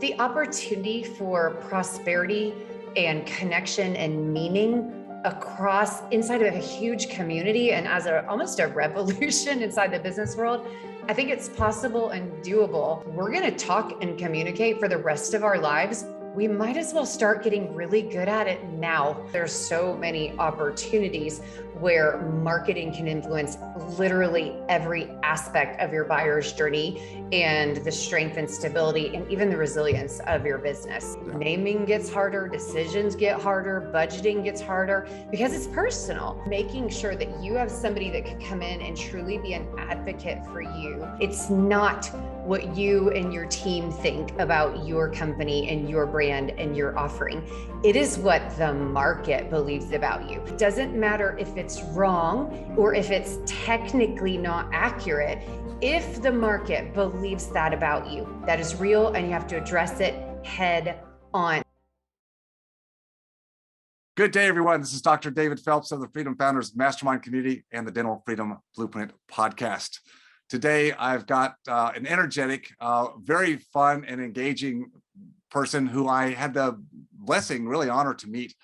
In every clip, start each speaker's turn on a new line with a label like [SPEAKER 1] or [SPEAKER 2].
[SPEAKER 1] The opportunity for prosperity and connection and meaning across inside of a huge community and as almost a revolution inside the business world, I think it's possible and doable. We're going to talk and communicate for the rest of our lives. We might as well start getting really good at it now. There's so many opportunities where marketing can influence literally every aspect of your buyer's journey and the strength and stability and even the resilience of your business. Naming gets harder, decisions get harder, budgeting gets harder because it's personal. Making sure that you have somebody that can come in and truly be an advocate for you. It's not what you and your team think about your company and your brand and your offering. It is what the market believes about you. It doesn't matter if it's wrong or if it's technically not accurate. If the market believes that about you, that is real and you have to address it head on.
[SPEAKER 2] Good day, everyone. This is Dr. David Phelps of the Freedom Founders Mastermind Community and the Dental Freedom Blueprint Podcast. Today, I've got an energetic, very fun and engaging person who I had the blessing, really honor to meet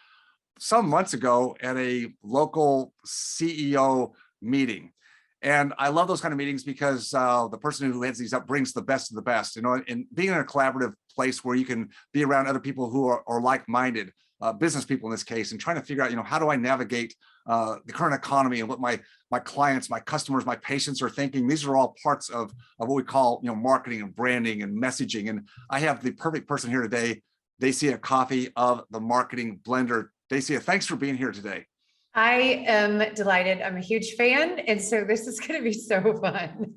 [SPEAKER 2] some months ago at a local CEO meeting. And I love those kind of meetings because the person who heads these up brings the best of the best, you know, and being in a collaborative place where you can be around other people who are like-minded, business people in this case, and trying to figure out, you know, how do I navigate the current economy and what my clients, my customers, my patients are thinking. These are all parts of what we call, you know, marketing and branding and messaging. And I have the perfect person here today, Dacia Coffee of the Marketing Blender. Dacia, thanks for being here today.
[SPEAKER 1] I am delighted. I'm a huge fan. And so this is going to be so fun.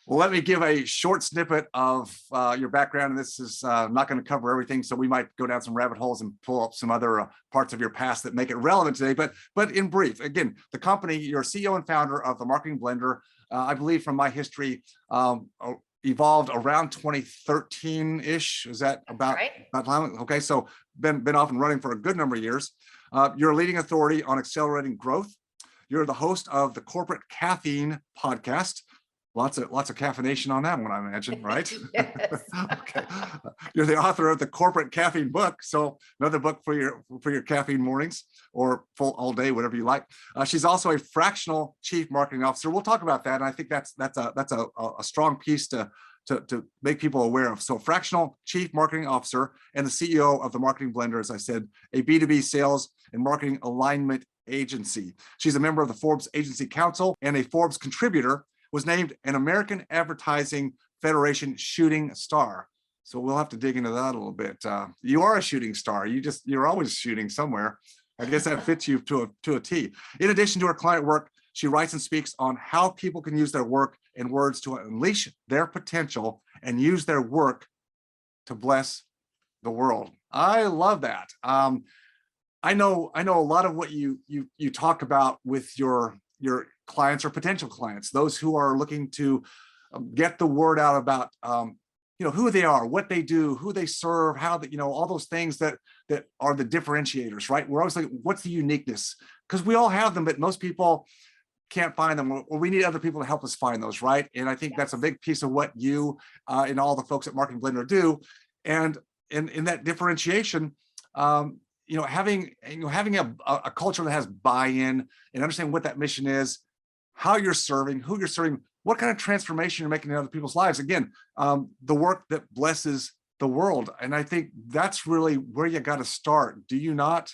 [SPEAKER 2] Well, let me give a short snippet of your background. And this is not going to cover everything. So we might go down some rabbit holes and pull up some other parts of your past that make it relevant today. But in brief, again, the company, you're CEO and founder of the Marketing Blender. I believe from my history, evolved around 2013-ish. Is that about time? Okay, so been off and running for a good number of years. You're a leading authority on accelerating growth. You're the host of the Corporate Caffeine podcast. Lots of caffeination on that one, I imagine, right?
[SPEAKER 1] Yes.
[SPEAKER 2] Okay. You're the author of the Corporate Caffeine book, so another book for your caffeine mornings or full all day, whatever you like. She's also a fractional chief marketing officer. We'll talk about that, and I think that's a strong piece to make people aware of. So, fractional chief marketing officer and the CEO of the Marketing Blender, as I said, a B2B sales and marketing alignment agency. She's a member of the Forbes Agency Council and a Forbes contributor. Was named an American Advertising Federation shooting star. So we'll have to dig into that a little bit. You are a shooting star. You're always shooting somewhere. I guess that fits you to a T. In addition to her client work, she writes and speaks on how people can use their work and words to unleash their potential and use their work to bless the world. I love that. I know a lot of what you talk about with your clients or potential clients, those who are looking to get the word out about you know, who they are, what they do, who they serve, how that, you know, all those things that are the differentiators, right? We're always like, what's the uniqueness? Because we all have them, but most people can't find them, or we need other people to help us find those, right? And I think that's a big piece of what you and all the folks at Marketing Blender do. And in that differentiation, you know, having a culture that has buy-in and understanding what that mission is, how you're serving, who you're serving, what kind of transformation you're making in other people's lives. Again, the work that blesses the world. And I think that's really where you got to start. Do you not?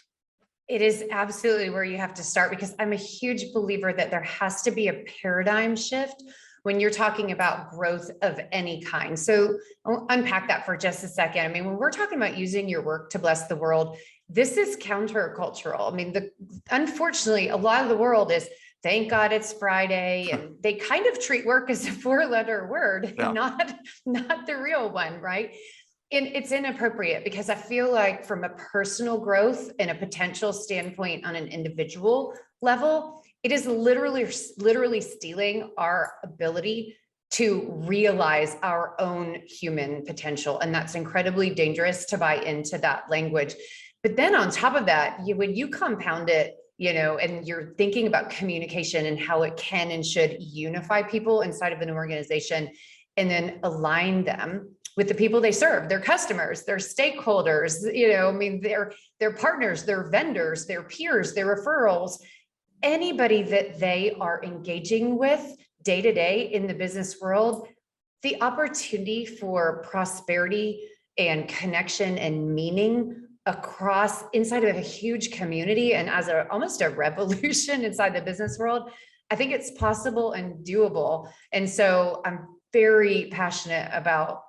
[SPEAKER 1] It is absolutely where you have to start, because I'm a huge believer that there has to be a paradigm shift when you're talking about growth of any kind. So I'll unpack that for just a second. I mean, when we're talking about using your work to bless the world, this is countercultural. I mean, unfortunately, a lot of the world is, thank God it's Friday, and they kind of treat work as a four-letter word, yeah, not the real one, right? And it's inappropriate, because I feel like from a personal growth and a potential standpoint on an individual level, it is literally stealing our ability to realize our own human potential. And that's incredibly dangerous to buy into that language. But then on top of that, when you compound it, you know, and you're thinking about communication and how it can and should unify people inside of an organization and then align them with the people they serve, their customers, their stakeholders, I mean, their partners, their vendors, their peers, their referrals, anybody that they are engaging with day to day in the business world. The opportunity for prosperity and connection and meaning across inside of a huge community and as almost a revolution inside the business world, I think it's possible and doable. And so I'm very passionate about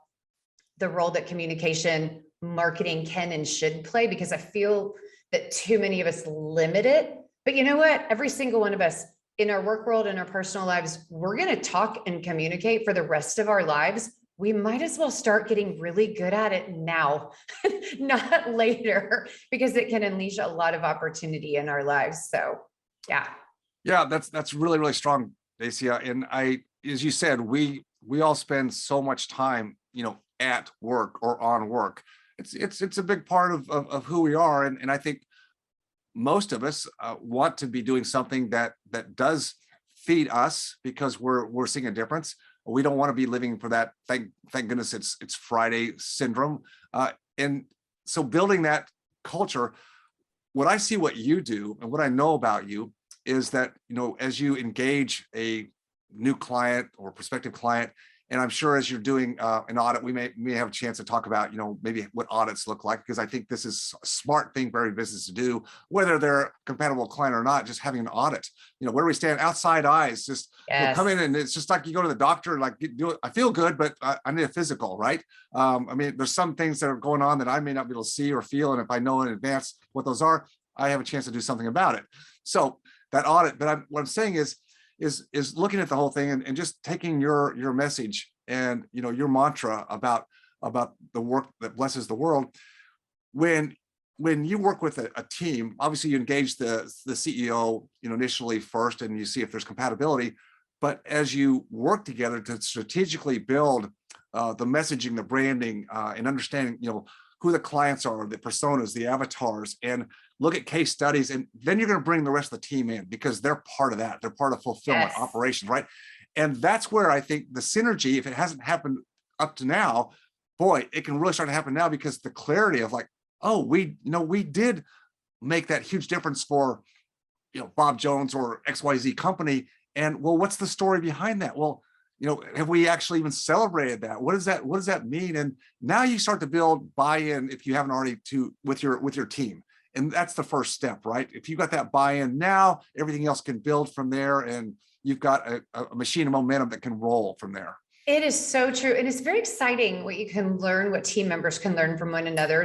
[SPEAKER 1] the role that communication marketing can and should play, because I feel that too many of us limit it. But you know what? Every single one of us in our work world and our personal lives, we're going to talk and communicate for the rest of our lives. We might as well start getting really good at it now, not later, because it can unleash a lot of opportunity in our lives. So, yeah.
[SPEAKER 2] Yeah, that's really, really strong, Dacia. And as you said, we all spend so much time, at work or on work. It's a big part of who we are. And I think most of us want to be doing something that does feed us, because we're seeing a difference. We don't want to be living for that. Thank goodness it's Friday syndrome. And so building that culture, what I see what you do and what I know about you is that, as you engage a new client or prospective client, and I'm sure as you're doing an audit, we may have a chance to talk about, maybe what audits look like, because I think this is a smart thing for every business to do, whether they're compatible client or not. Just having an audit, where do we stand? Outside eyes, just come in, and it's just like you go to the doctor, like I feel good, but I need a physical, right? I mean, there's some things that are going on that I may not be able to see or feel, and if I know in advance what those are, I have a chance to do something about it. So that audit, but what I'm saying is looking at the whole thing and just taking your message and your mantra about the work that blesses the world. When you work with a team, obviously you engage the CEO initially first, and you see if there's compatibility. But as you work together to strategically build the messaging, the branding, and understanding who the clients are, the personas, the avatars, and look at case studies, and then you're going to bring the rest of the team in, because they're part of that. They're part of fulfillment operations, right? And that's where I think the synergy, if it hasn't happened up to now, boy, it can really start to happen now, because the clarity of like, oh, we did make that huge difference for Bob Jones or XYZ company. And well, what's the story behind that? Well, have we actually even celebrated that? What does that mean? And now you start to build buy-in, if you haven't already, with your team. And that's the first step, right? If you got that buy-in now, everything else can build from there, and you've got a machine of momentum that can roll from there.
[SPEAKER 1] It is so true. And it's very exciting what you can learn, what team members can learn from one another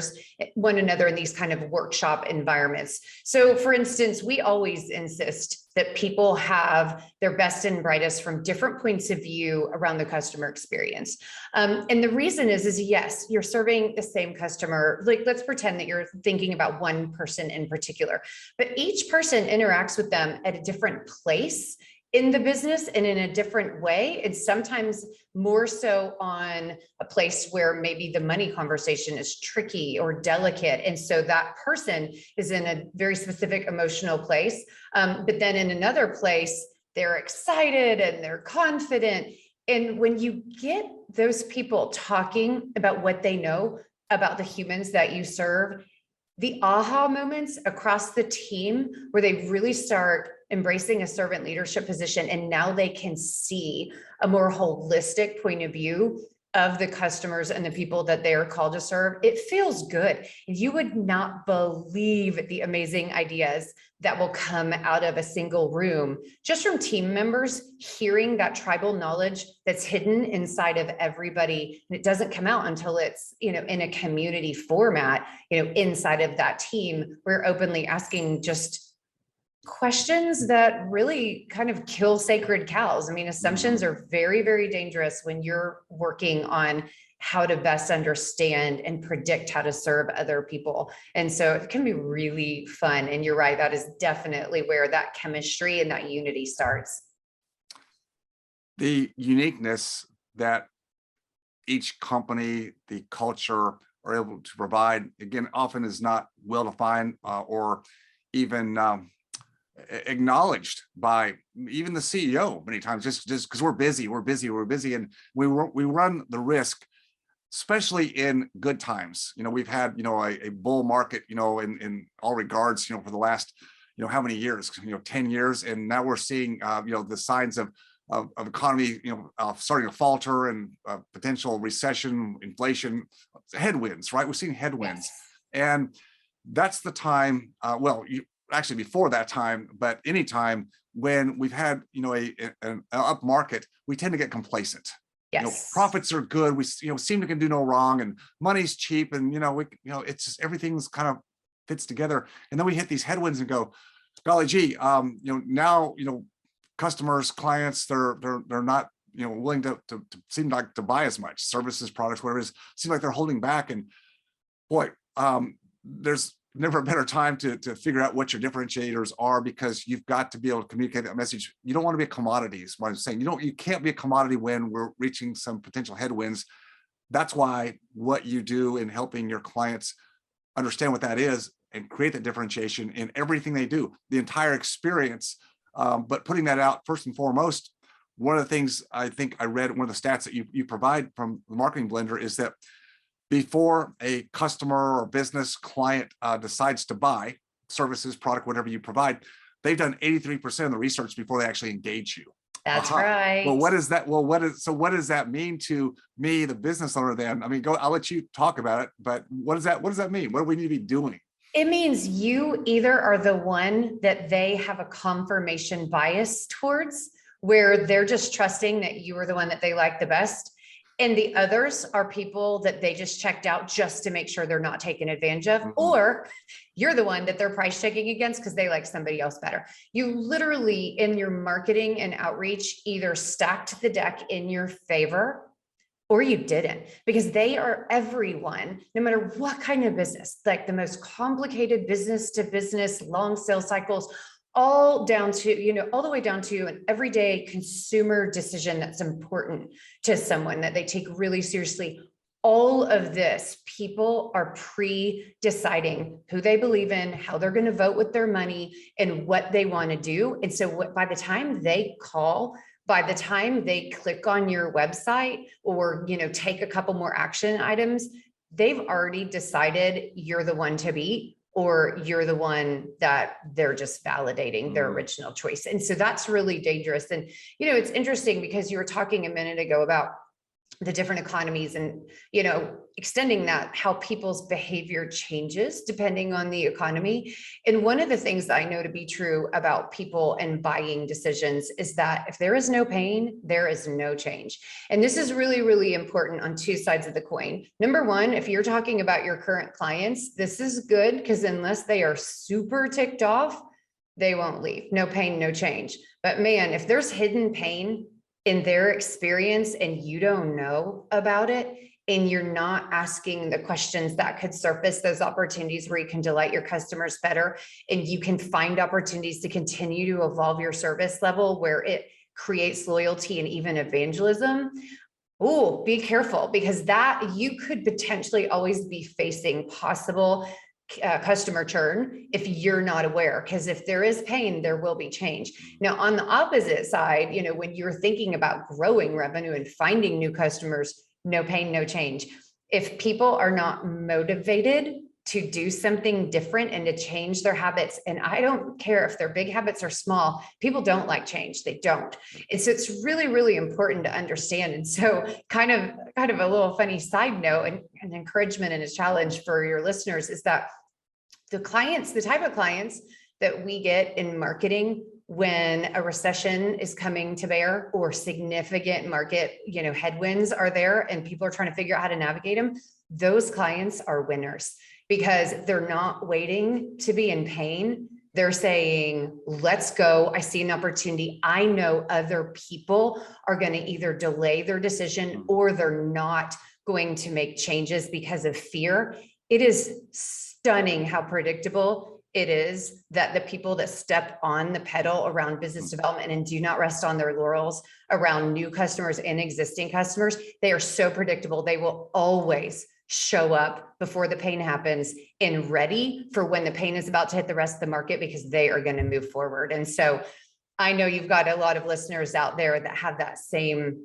[SPEAKER 1] in these kind of workshop environments. So for instance, we always insist that people have their best and brightest from different points of view around the customer experience. And the reason is yes, you're serving the same customer. Like, let's pretend that you're thinking about one person in particular, but each person interacts with them at a different place in the business and in a different way. And sometimes more so on a place where maybe the money conversation is tricky or delicate. And so that person is in a very specific emotional place. But then in another place, they're excited and they're confident. And when you get those people talking about what they know about the humans that you serve, the aha moments across the team where they really start embracing a servant leadership position, and now they can see a more holistic point of view of the customers and the people that they are called to serve, it feels good. You would not believe the amazing ideas that will come out of a single room, just from team members hearing that tribal knowledge that's hidden inside of everybody. And it doesn't come out until it's, in a community format, inside of that team, we're openly asking just questions that really kind of kill sacred cows. I mean, assumptions are very, very dangerous when you're working on how to best understand and predict how to serve other people. And so it can be really fun. And you're right, that is definitely where that chemistry and that unity starts.
[SPEAKER 2] The uniqueness that each company, the culture are able to provide, again, often is not well defined or even acknowledged by even the CEO many times, just because we're busy, and we run the risk especially in good times. We've had, a bull market, in all regards, for the last, how many years, 10 years. And now we're seeing, the signs of economy, starting to falter, and potential recession, inflation, headwinds, right? We're seeing headwinds.
[SPEAKER 1] Yes.
[SPEAKER 2] And that's the time, actually before that time, but any time when we've had, an up market, we tend to get complacent.
[SPEAKER 1] Yes.
[SPEAKER 2] Profits are good. We, seem to can do no wrong, and money's cheap, and it's just everything's kind of fits together. And then we hit these headwinds and go, golly gee, now customers, clients, they're not willing to seem like to buy as much services, products, whatever it is. Seem like they're holding back. And boy, there's never a better time to figure out what your differentiators are, because you've got to be able to communicate that message. You don't want to be a commodity, is what I'm saying. You can't be a commodity when we're reaching some potential headwinds. That's why what you do in helping your clients understand what that is and create that differentiation in everything they do, the entire experience. But putting that out first and foremost, one of the things I think I read, one of the stats that you provide from the Marketing Blender, is that before a customer or business client decides to buy services, product, whatever you provide, they've done 83% of the research before they actually engage you.
[SPEAKER 1] That's right.
[SPEAKER 2] Well, what is that? Well, what does that mean to me, the business owner? Then, I mean, I'll let you talk about it, but what does that mean? What do we need to be doing?
[SPEAKER 1] It means you either are the one that they have a confirmation bias towards, where they're just trusting that you are the one that they like the best. And the others are people that they just checked out just to make sure they're not taken advantage of, or you're the one that they're price checking against because they like somebody else better. You literally, in your marketing and outreach, either stacked the deck in your favor or you didn't, because they are everyone, no matter what kind of business, like the most complicated business to business, long sales cycles, all down to, all the way down to an everyday consumer decision that's important to someone that they take really seriously. All of this, people are pre-deciding who they believe in, how they're going to vote with their money, and what they want to do. And so by the time they call, by the time they click on your website or, take a couple more action items, they've already decided you're the one to beat, or you're the one that they're just validating their original choice. And so that's really dangerous. And, it's interesting because you were talking a minute ago about the different economies and, extending that, how people's behavior changes depending on the economy. And one of the things that I know to be true about people and buying decisions is that if there is no pain, there is no change. And this is really, really important on two sides of the coin. Number one, if you're talking about your current clients, this is good, because unless they are super ticked off, they won't leave. No pain, no change. But man, if there's hidden pain in their experience and you don't know about it, and you're not asking the questions that could surface those opportunities where you can delight your customers better, and you can find opportunities to continue to evolve your service level where it creates loyalty and even evangelism. Oh, be careful, because that you could potentially always be facing possible customer churn if you're not aware, because if there is pain, there will be change. Now, on the opposite side, when you're thinking about growing revenue and finding new customers, no pain, no change. If people are not motivated to do something different and to change their habits, and I don't care if their big habits are small, people don't like change. They don't. And so it's really, really important to understand. And so kind of a little funny side note and an encouragement and a challenge for your listeners is that the type of clients that we get in marketing when a recession is coming to bear or significant market, headwinds are there and people are trying to figure out how to navigate them, those clients are winners, because they're not waiting to be in pain. They're saying, let's go. I see an opportunity. I know other people are going to either delay their decision or they're not going to make changes because of fear. It is stunning how predictable it is that the people that step on the pedal around business development and do not rest on their laurels around new customers and existing customers, they are so predictable. They will always show up before the pain happens and ready for when the pain is about to hit the rest of the market, because they are going to move forward. And so I know you've got a lot of listeners out there that have that same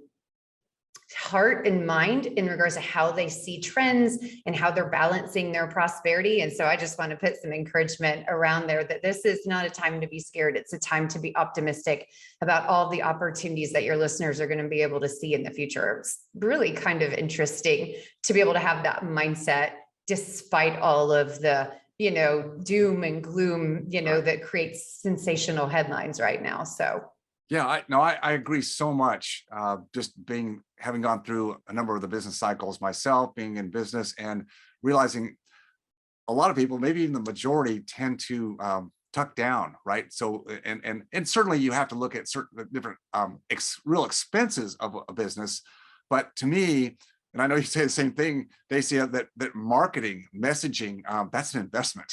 [SPEAKER 1] heart and mind in regards to how they see trends and how they're balancing their prosperity. And so I just want to put some encouragement around there that this is not a time to be scared. It's a time to be optimistic about all the opportunities that your listeners are going to be able to see in the future. It's really kind of interesting to be able to have that mindset despite all of the, doom and gloom, that creates sensational headlines right now. So
[SPEAKER 2] yeah, I agree so much. Just having gone through a number of the business cycles myself, being in business and realizing a lot of people, maybe even the majority, tend to tuck down, right? So, and certainly you have to look at certain different real expenses of a business. But to me, and I know you say the same thing, Dacia, that marketing, messaging, that's an investment.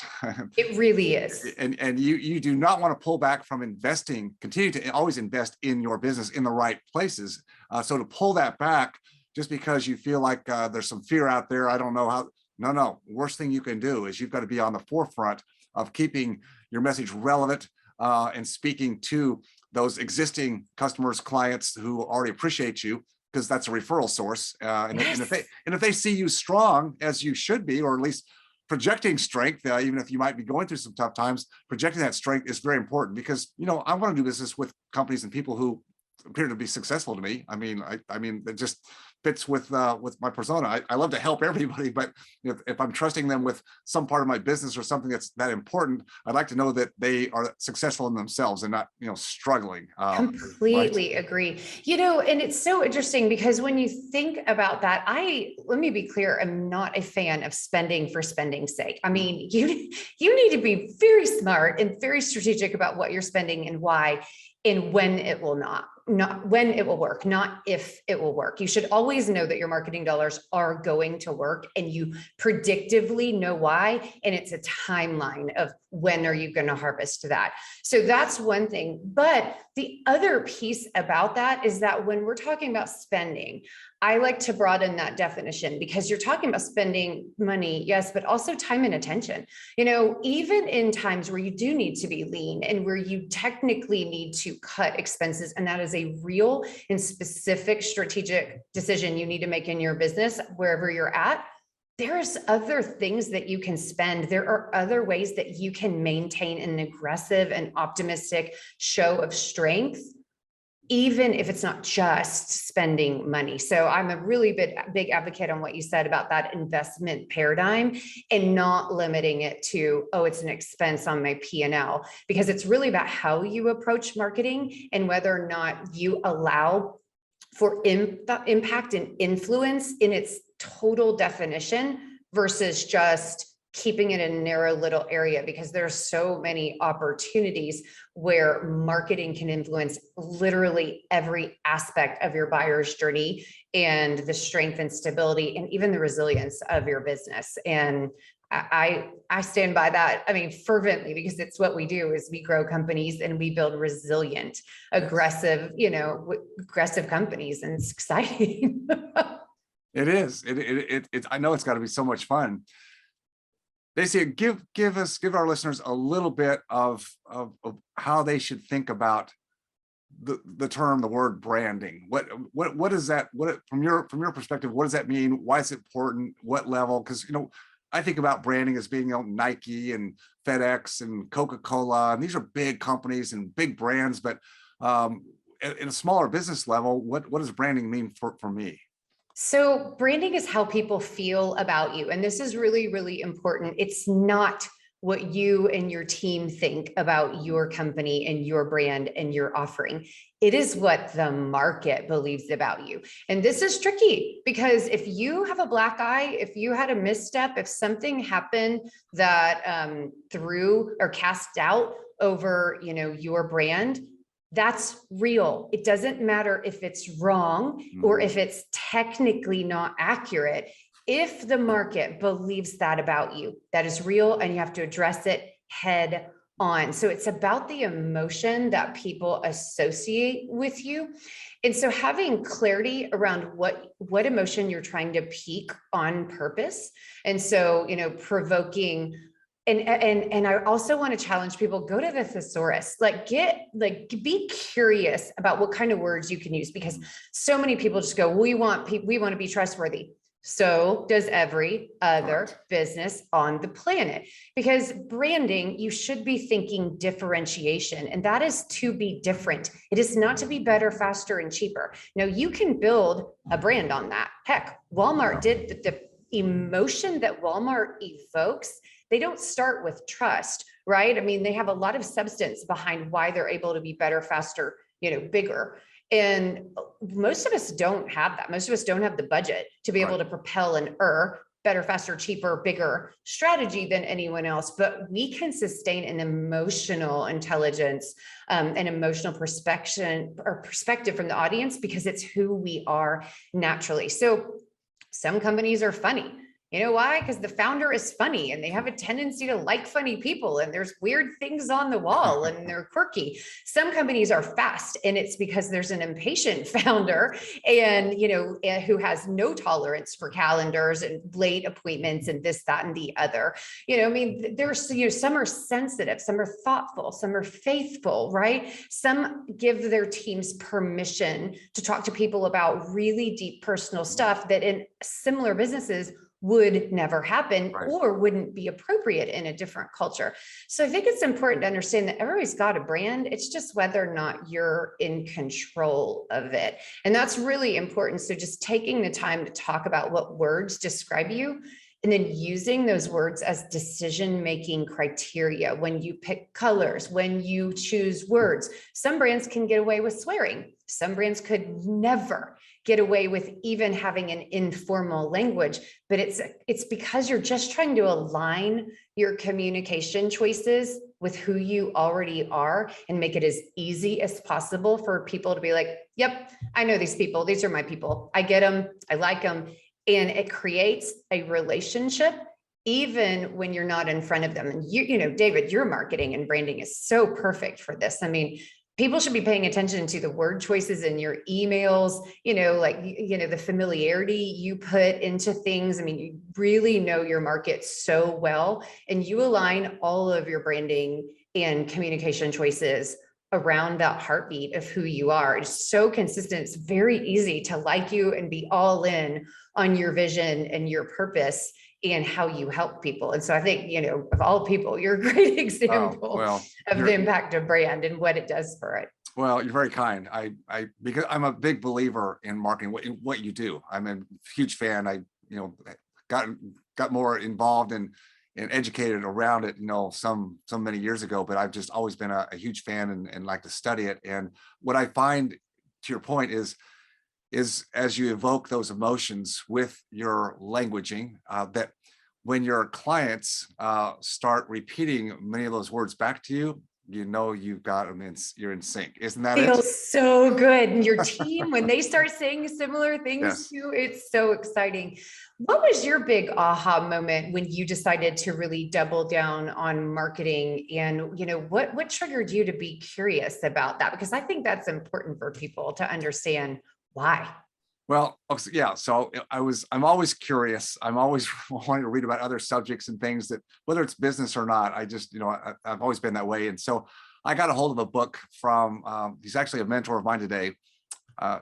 [SPEAKER 1] it really is.
[SPEAKER 2] And you do not want to pull back from investing, continue to always invest in your business in the right places. So to pull that back just because you feel like there's some fear out there, I don't know how, no, worst thing you can do is you've got to be on the forefront of keeping your message relevant and speaking to those existing customers, clients who already appreciate you, because that's a referral source. And if they see you strong, as you should be, or at least projecting strength, even if you might be going through some tough times, projecting that strength is very important, because I want to do business with companies and people who appear to be successful to me. I mean, it just fits with my persona. I love to help everybody, but if I'm trusting them with some part of my business or something that's that important, I'd like to know that they are successful in themselves and not struggling.
[SPEAKER 1] Completely agree. And it's so interesting because when you think about that, let me be clear, I'm not a fan of spending for spending's sake. I mean, you need to be very smart and very strategic about what you're spending and why, and when it will not when it will work, not if it will work. You should always know that your marketing dollars are going to work, and you predictively know why. And it's a timeline of when are you going to harvest that. So that's one thing. But the other piece about that is that when we're talking about spending, I like to broaden that definition, because you're talking about spending money, yes, but also time and attention. Even in times where you do need to be lean and where you technically need to cut expenses, and that is a real and specific strategic decision you need to make in your business, wherever you're at, there's other things that you can spend. There are other ways that you can maintain an aggressive and optimistic show of strength, even if it's not just spending money. So I'm a really big advocate on what you said about that investment paradigm, and not limiting it to, it's an expense on my P&L, because it's really about how you approach marketing and whether or not you allow for impact and influence in its total definition versus just keeping it in a narrow little area, because there are so many opportunities where marketing can influence literally every aspect of your buyer's journey and the strength and stability and even the resilience of your business. And I stand by that, fervently, because it's what we do. Is we grow companies and we build resilient, aggressive companies, and it's exciting.
[SPEAKER 2] It is. I know it's got to be so much fun. Dacia, give our listeners a little bit of how they should think about the word branding. What is that? From your perspective, what does that mean? Why is it important? What level? Because I think about branding as being Nike and FedEx and Coca-Cola, and these are big companies and big brands. But in a smaller business level, what does branding mean for me?
[SPEAKER 1] So branding is how people feel about you. And this is really, really important. It's not what you and your team think about your company and your brand and your offering. It is what the market believes about you. And this is tricky, because if you have a black eye, if you had a misstep, if something happened that threw or cast doubt over, your brand, that's real. It doesn't matter if it's wrong or if it's technically not accurate. If the market believes that about you, that is real, and you have to address it head on. So it's about the emotion that people associate with you. And so having clarity around what emotion you're trying to pique on purpose. And so, provoking And I also want to challenge people, go to the thesaurus, be curious about what kind of words you can use, because so many people just go, we want to be trustworthy. So does every other business on the planet, because branding, you should be thinking differentiation, and that is to be different. It is not to be better, faster, and cheaper. Now you can build a brand on that. Heck, Walmart did. The emotion that Walmart evokes, they don't start with trust, right? I mean, they have a lot of substance behind why they're able to be better, faster, bigger. And most of us don't have that. Most of us don't have the budget to be able to propel an better, faster, cheaper, bigger strategy than anyone else. But we can sustain an emotional intelligence, an emotional perspective from the audience, because it's who we are naturally. So some companies are funny. You know why? Because the founder is funny and they have a tendency to like funny people, and there's weird things on the wall and they're quirky. Some companies are fast, and it's because there's an impatient founder and, who has no tolerance for calendars and late appointments and this, that, and the other. There's, some are sensitive, some are thoughtful, some are faithful, right? Some give their teams permission to talk to people about really deep personal stuff that in similar businesses would never happen or wouldn't be appropriate in a different culture. So I think it's important to understand that everybody's got a brand. It's just whether or not you're in control of it. And that's really important. So just taking the time to talk about what words describe you, and then using those words as decision-making criteria when you pick colors, when you choose words. Some brands can get away with swearing. Some brands could never get away with even having an informal language, but it's because you're just trying to align your communication choices with who you already are and make it as easy as possible for people to be like, yep, I know these people. These are my people. I get them. I like them. And it creates a relationship even when you're not in front of them. And David, your marketing and branding is so perfect for this. I mean, people should be paying attention to the word choices in your emails, the familiarity you put into things. I mean, you really know your market so well, and you align all of your branding and communication choices around that heartbeat of who you are. It's so consistent. It's very easy to like you and be all in on your vision and your purpose and how you help people. And so I think, of all people, you're a great example of the impact of brand and what it does for it.
[SPEAKER 2] Well, you're very kind. Because I'm a big believer in marketing, what you do. I'm a huge fan. I, got more involved and educated around it, some many years ago, but I've just always been a huge fan and like to study it. And what I find, to your point, is as you evoke those emotions with your languaging, that when your clients start repeating many of those words back to you, you've got them you're in sync. Isn't that
[SPEAKER 1] Feels it? So good. And your team, when they start saying similar things to you, it's so exciting. What was your big aha moment when you decided to really double down on marketing? And, what triggered you to be curious about that? Because I think that's important for people to understand why.
[SPEAKER 2] Well, yeah. So I'm always curious. I'm always wanting to read about other subjects and things that, whether it's business or not, I just, I've always been that way. And so I got a hold of a book from, he's actually a mentor of mine today.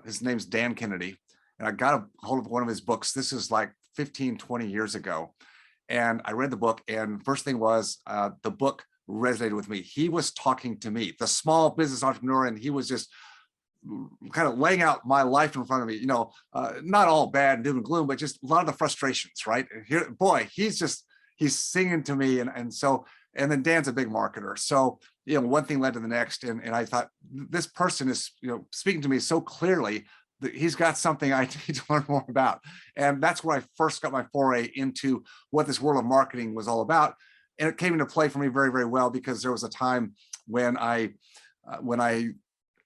[SPEAKER 2] His name's Dan Kennedy. And I got a hold of one of his books. This is like 15, 20 years ago. And I read the book, and first thing was the book resonated with me. He was talking to me, the small business entrepreneur, and he was just kind of laying out my life in front of me, not all bad, doom and gloom, but just a lot of the frustrations, right? Here, boy, he's singing to me. And then Dan's a big marketer. So, one thing led to the next. And I thought, this person is, speaking to me so clearly that he's got something I need to learn more about. And that's where I first got my foray into what this world of marketing was all about. And it came into play for me very, very well, because there was a time when I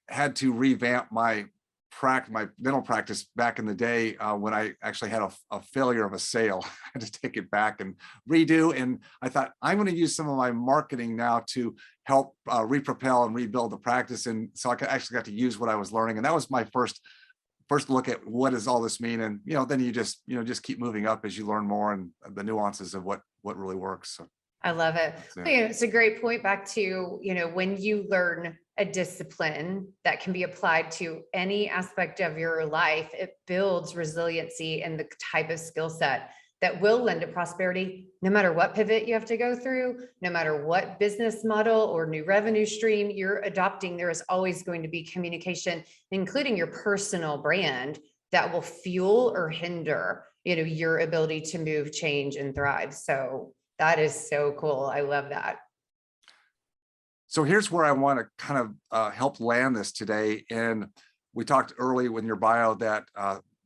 [SPEAKER 2] had to revamp my dental practice back in the day, when I actually had a failure of a sale. I had to take it back and redo. And I thought, I'm going to use some of my marketing now to help repropel and rebuild the practice. And so I actually got to use what I was learning. And that was my first look at what does all this mean. And, then you just keep moving up as you learn more and the nuances of what really works. So.
[SPEAKER 1] I love it.
[SPEAKER 2] So,
[SPEAKER 1] Well, it's a great point back to, when you learn a discipline that can be applied to any aspect of your life, it builds resiliency and the type of skill set that will lend to prosperity, no matter what pivot you have to go through, no matter what business model or new revenue stream you're adopting, there is always going to be communication, including your personal brand, that will fuel or hinder, your ability to move, change, and thrive. So that is so cool. I love that.
[SPEAKER 2] So here's where I want to kind of help land this today. And we talked early in your bio that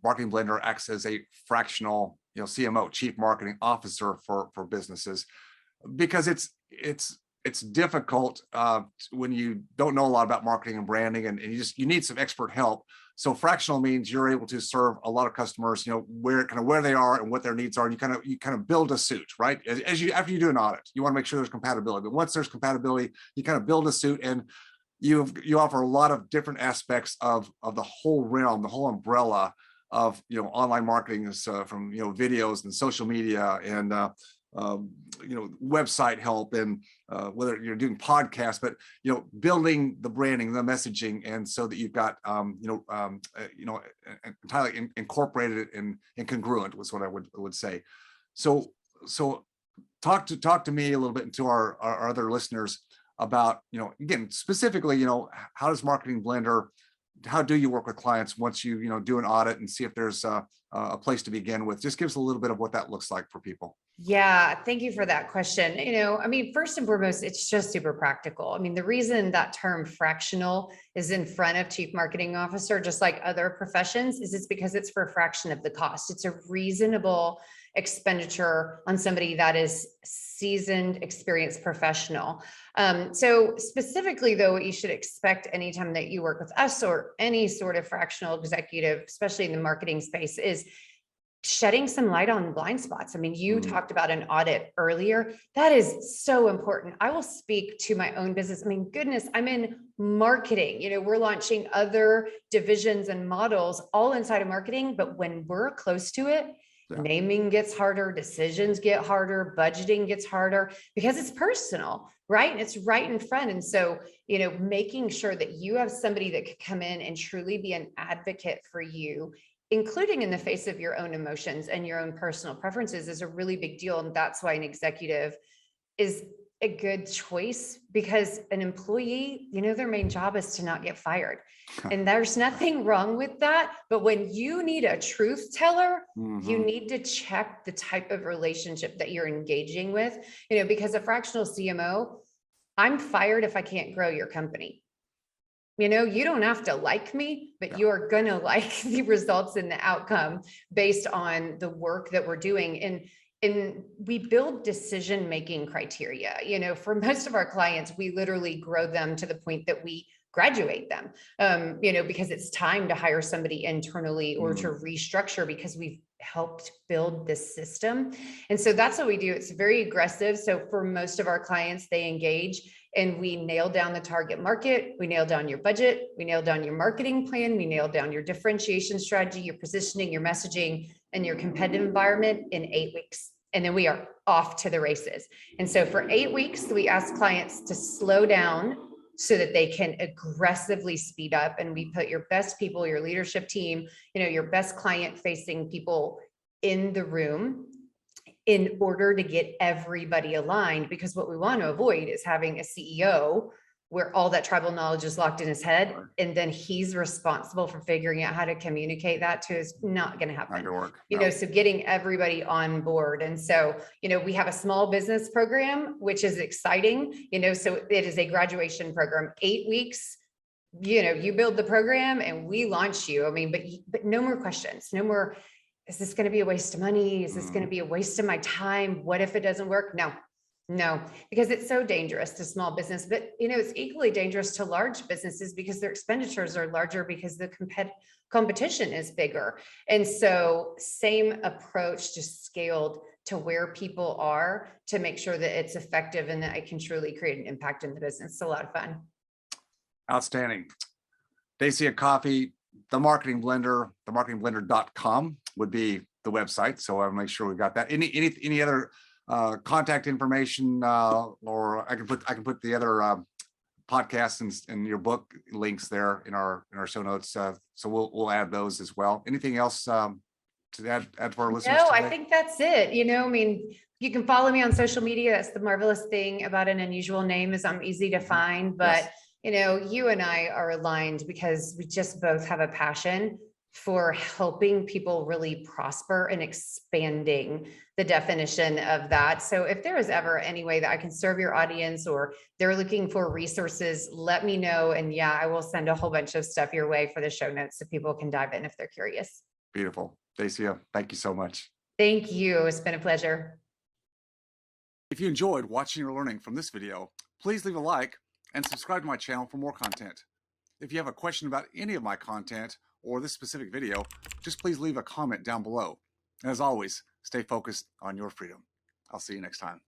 [SPEAKER 2] Marketing Blender acts as a fractional, CMO, Chief Marketing Officer for businesses, because it's difficult when you don't know a lot about marketing and branding, and you need some expert help. So fractional means you're able to serve a lot of customers, where they are and what their needs are. And you kind of build a suit, right? After you do an audit, you want to make sure there's compatibility. But once there's compatibility, you kind of build a suit, and you offer a lot of different aspects of the whole realm, the whole umbrella of online marketing, is from videos and social media and website help, and whether you're doing podcasts, but building the branding, the messaging, and so that you've got entirely incorporated and congruent was what I would say. So talk to me a little bit, and to our other listeners about again specifically how does Marketing Blender, how do you work with clients once you do an audit and see if there's a place to begin with? Just give us a little bit of what that looks like for people.
[SPEAKER 1] Yeah, thank you for that question. First and foremost, it's just super practical. The reason that term fractional is in front of Chief Marketing Officer, just like other professions, is it's because it's for a fraction of the cost. It's a reasonable expenditure on somebody that is seasoned, experienced professional. So specifically though, what you should expect anytime that you work with us or any sort of fractional executive, especially in the marketing space, is shedding some light on blind spots. You talked about an audit earlier. That is so important. I will speak to my own business. Goodness, I'm in marketing. We're launching other divisions and models all inside of marketing, but when we're close to it, naming gets harder, decisions get harder, budgeting gets harder, because it's personal, right? And it's right in front. And so, making sure that you have somebody that could come in and truly be an advocate for you, including in the face of your own emotions and your own personal preferences, is a really big deal. And that's why an executive is a good choice, because an employee, their main job is to not get fired. And there's nothing wrong with that. But when you need a truth teller, you need to check the type of relationship that you're engaging with, because a fractional CMO, I'm fired if I can't grow your company. You don't have to like me, but you're going to like the results and the outcome based on the work that we're doing. And we build decision-making criteria. For most of our clients, we literally grow them to the point that we graduate them, because it's time to hire somebody internally or to restructure, because we've helped build this system. And so that's what we do. It's very aggressive. So for most of our clients, they engage and we nail down the target market. We nail down your budget. We nail down your marketing plan. We nail down your differentiation strategy, your positioning, your messaging, and your competitive environment in 8 weeks. And then we are off to the races. And so for 8 weeks, we ask clients to slow down so that they can aggressively speed up. And we put your best people, your leadership team, your best client facing people in the room in order to get everybody aligned. Because what we want to avoid is having a CEO where all that tribal knowledge is locked in his head, and then he's responsible for figuring out how to communicate that to is not going to happen. So getting everybody on board. And so, we have a small business program, which is exciting, so it is a graduation program, 8 weeks. You build the program and we launch you. But no more questions, no more, is this going to be a waste of money? Is this going to be a waste of my time? What if it doesn't work? No, because it's so dangerous to small business, but it's equally dangerous to large businesses because their expenditures are larger because the competition is bigger. And so same approach, just scaled to where people are to make sure that it's effective and that I can truly create an impact in the business. It's a lot of fun.
[SPEAKER 2] Outstanding. Dacia Coffee, the Marketing Blender, themarketingblender.com would be the website. So I'll make sure we got that. Any other contact information, or I can put the other podcasts and your book links there in our show notes. So we'll add those as well. Anything else to add to our listeners
[SPEAKER 1] No,
[SPEAKER 2] today?
[SPEAKER 1] I think that's it. I mean, you can follow me on social media. That's the marvelous thing about an unusual name, is I'm easy to find, but you and I are aligned because we just both have a passion for helping people really prosper and expanding the definition of that. So if there is ever any way that I can serve your audience, or they're looking for resources, let me know. And yeah, I will send a whole bunch of stuff your way for the show notes so people can dive in if they're curious.
[SPEAKER 2] Beautiful. Dacia, thank you so much.
[SPEAKER 1] Thank you. It's been a pleasure.
[SPEAKER 2] If you enjoyed watching or learning from this video, please leave a like and subscribe to my channel for more content. If you have a question about any of my content or this specific video, just please leave a comment down below. And as always, stay focused on your freedom. I'll see you next time.